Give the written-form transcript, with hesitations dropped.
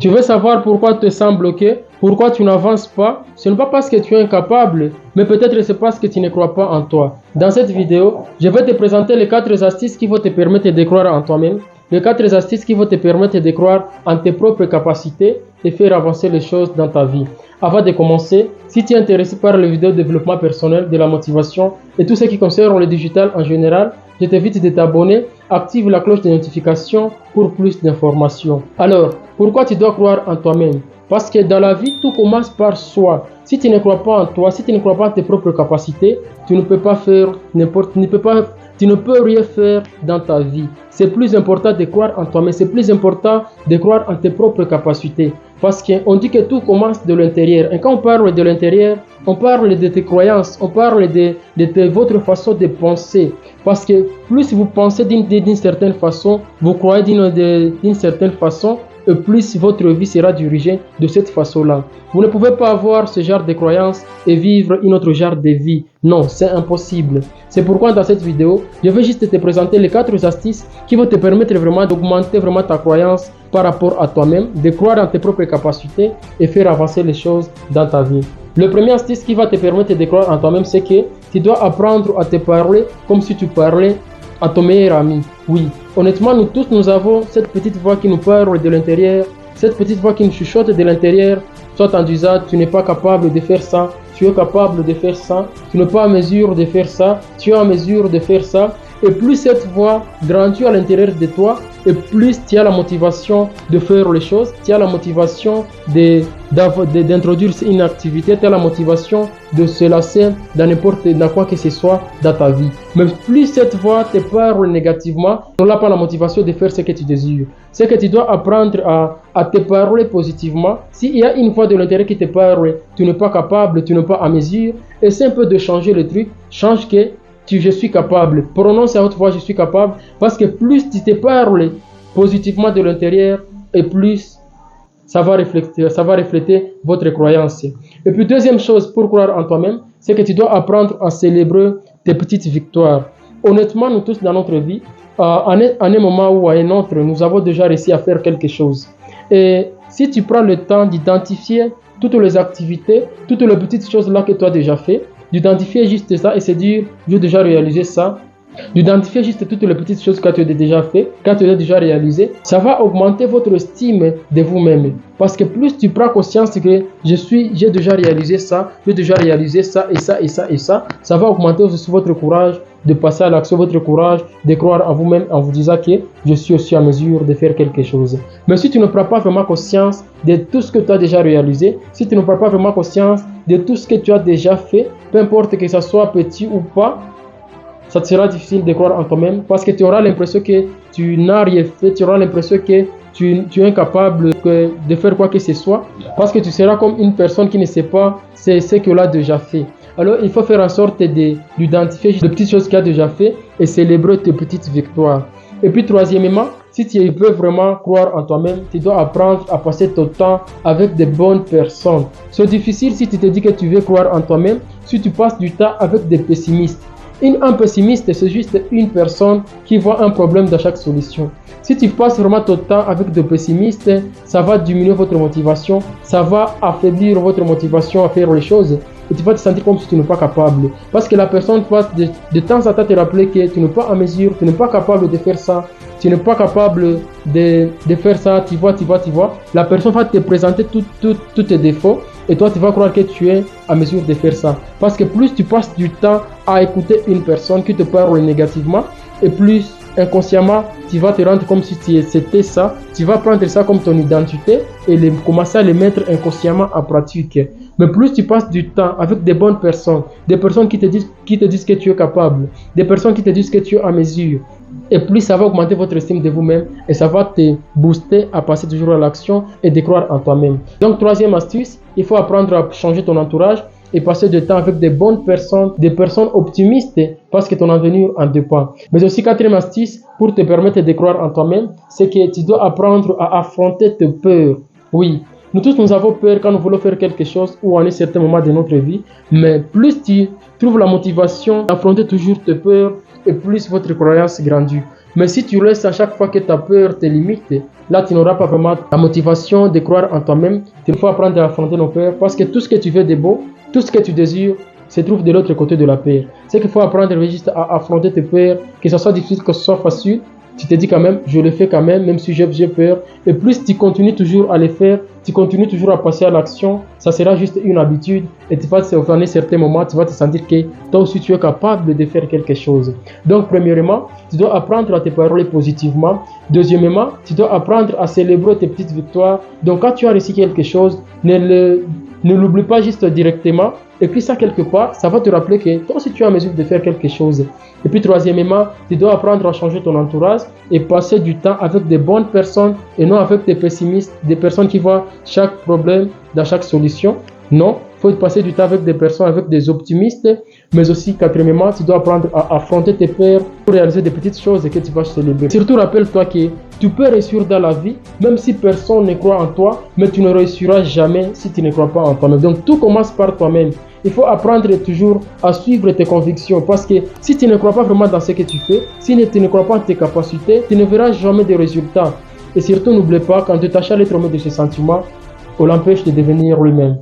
Tu veux savoir pourquoi tu te sens bloqué, pourquoi tu n'avances pas? Ce n'est pas parce que tu es incapable, mais peut-être c'est parce que tu ne crois pas en toi. Dans cette vidéo, je vais te présenter les 4 astuces qui vont te permettre de croire en toi-même, les 4 astuces qui vont te permettre de croire en tes propres capacités et faire avancer les choses dans ta vie. Avant de commencer, si tu es intéressé par les vidéos de développement personnel, de la motivation et tout ce qui concerne le digital en général, je t'invite de t'abonner, active la cloche de notification pour plus d'informations. Alors, pourquoi tu dois croire en toi-même? Parce que dans la vie, tout commence par soi. Si tu ne crois pas en toi, si tu ne crois pas en tes propres capacités, tu ne peux pas faire tu ne peux rien faire dans ta vie. C'est plus important de croire en toi-même, c'est plus important de croire en tes propres capacités. Parce qu'on dit que tout commence de l'intérieur. Et quand on parle de l'intérieur, on parle de tes croyances, on parle de votre façon de penser. Parce que plus vous pensez d'une certaine façon, vous croyez d'une certaine façon, et plus votre vie sera dirigée de cette façon-là. Vous ne pouvez pas avoir ce genre de croyances et vivre une autre genre de vie. Non, c'est impossible. C'est pourquoi dans cette vidéo, je vais juste te présenter les 4 astuces qui vont te permettre vraiment d'augmenter vraiment ta croyance par rapport à toi-même, de croire en tes propres capacités et faire avancer les choses dans ta vie. Le premier astuce qui va te permettre de croire en toi-même, c'est que tu dois apprendre à te parler comme si tu parlais à ton meilleur ami. Oui, honnêtement, nous tous, nous avons cette petite voix qui nous parle de l'intérieur, cette petite voix qui nous chuchote de l'intérieur, soit en disant tu n'es pas capable de faire ça, tu es capable de faire ça, tu n'es pas en mesure de faire ça, tu es en mesure de faire ça. Et plus cette voix grandit à l'intérieur de toi, et plus tu as la motivation de faire les choses, tu as la motivation d'introduire une activité, tu as la motivation de se lancer dans quoi que ce soit dans ta vie. Mais plus cette voix te parle négativement, tu n'as pas la motivation de faire ce que tu désires. C'est que tu dois apprendre à te parler positivement. S'il y a une voix de l'intérieur qui te parle, tu n'es pas capable, tu n'es pas à mesure, essaie un peu de changer le truc, change que je suis capable, prononce à haute voix je suis capable, parce que plus tu te parles positivement de l'intérieur et plus ça va refléter votre croyance. Et puis deuxième chose pour croire en toi-même, c'est que tu dois apprendre à célébrer tes petites victoires. Honnêtement, nous tous dans notre vie, à un moment ou à un autre, nous avons déjà réussi à faire quelque chose. Et si tu prends le temps d'identifier toutes les activités, toutes les petites choses là que tu as déjà fait, d'identifier juste ça et se dire j'ai déjà réalisé ça, d'identifier juste toutes les petites choses que tu as déjà fait, que tu as déjà réalisé, ça va augmenter votre estime de vous-même. Parce que plus tu prends conscience que j'ai déjà réalisé ça, j'ai déjà réalisé ça et ça et ça et ça va augmenter aussi votre courage de passer à l'action, votre courage de croire en vous-même en vous disant que je suis aussi en mesure de faire quelque chose. Mais si tu ne prends pas vraiment conscience de tout ce que tu as déjà réalisé, si tu ne prends pas vraiment conscience de tout ce que tu as déjà fait, peu importe que ça soit petit ou pas, ça te sera difficile de croire en toi-même parce que tu auras l'impression que tu n'as rien fait, tu auras l'impression que tu es incapable de faire quoi que ce soit parce que tu seras comme une personne qui ne sait pas ce qu'elle a déjà fait. Alors il faut faire en sorte d'identifier les petites choses qu'il a déjà fait et célébrer tes petites victoires. Et puis troisièmement, si tu veux vraiment croire en toi-même, tu dois apprendre à passer ton temps avec de bonnes personnes. C'est difficile si tu te dis que tu veux croire en toi-même, si tu passes du temps avec des pessimistes. Un pessimiste, c'est juste une personne qui voit un problème dans chaque solution. Si tu passes vraiment ton temps avec des pessimistes, ça va diminuer votre motivation, ça va affaiblir votre motivation à faire les choses et tu vas te sentir comme si tu n'es pas capable. Parce que la personne passe de temps à temps te rappeler que tu n'es pas en mesure, tu n'es pas capable de faire ça, tu n'es pas capable de faire ça, tu vois. La personne va te présenter tous tes défauts et toi tu vas croire que tu es en mesure de faire ça. Parce que plus tu passes du temps à écouter une personne qui te parle négativement et plus inconsciemment tu vas te rendre comme si c'était ça, tu vas prendre ça comme ton identité et commencer à le mettre inconsciemment en pratique. Mais plus tu passes du temps avec des bonnes personnes, des personnes qui te disent que tu es capable, des personnes qui te disent que tu es en mesure, et plus ça va augmenter votre estime de vous-même et ça va te booster à passer toujours à l'action et de croire en toi-même. Donc troisième astuce, il faut apprendre à changer ton entourage et passer du temps avec des bonnes personnes, des personnes optimistes parce que ton avenir en dépend. Mais aussi quatrième astuce pour te permettre de croire en toi-même, c'est que tu dois apprendre à affronter tes peurs. Oui, nous tous nous avons peur quand nous voulons faire quelque chose ou à un certain moment de notre vie, mais plus tu trouves la motivation d'affronter toujours tes peurs et plus votre croyance grandit. Mais si tu laisses à chaque fois que ta peur te limite, là tu n'auras pas vraiment la motivation de croire en toi-même. Il faut apprendre à affronter nos peurs parce que tout ce que tu veux de beau, tout ce que tu désires, se trouve de l'autre côté de la peur. C'est qu'il faut apprendre juste à affronter tes peurs, que ce soit difficile, que ce soit facile. Tu te dis quand même, je le fais quand même si j'ai peur. Et plus tu continues toujours à le faire, tu continues toujours à passer à l'action, ça sera juste une habitude. Et tu vas te faire un certain moment, tu vas te sentir que toi aussi tu es capable de faire quelque chose. Donc premièrement, tu dois apprendre à te parler positivement. Deuxièmement, tu dois apprendre à célébrer tes petites victoires. Donc quand tu as réussi quelque chose, ne l'oublie pas juste directement. Et puis ça, quelque part, ça va te rappeler que toi aussi tu es en mesure de faire quelque chose. Et puis troisièmement, tu dois apprendre à changer ton entourage et passer du temps avec des bonnes personnes et non avec des pessimistes, des personnes qui voient chaque problème dans chaque solution. Non, il faut passer du temps avec des personnes, avec des optimistes, mais aussi quatrièmement, tu dois apprendre à affronter tes peurs pour réaliser des petites choses que tu vas célébrer. Surtout, rappelle-toi que tu peux réussir dans la vie, même si personne ne croit en toi, mais tu ne réussiras jamais si tu ne crois pas en toi-même. Donc, tout commence par toi-même. Il faut apprendre toujours à suivre tes convictions parce que si tu ne crois pas vraiment dans ce que tu fais, si tu ne crois pas en tes capacités, tu ne verras jamais de résultats. Et surtout, n'oublie pas, quand tu t'achètes à l'être de ses sentiments, on l'empêche de devenir lui-même.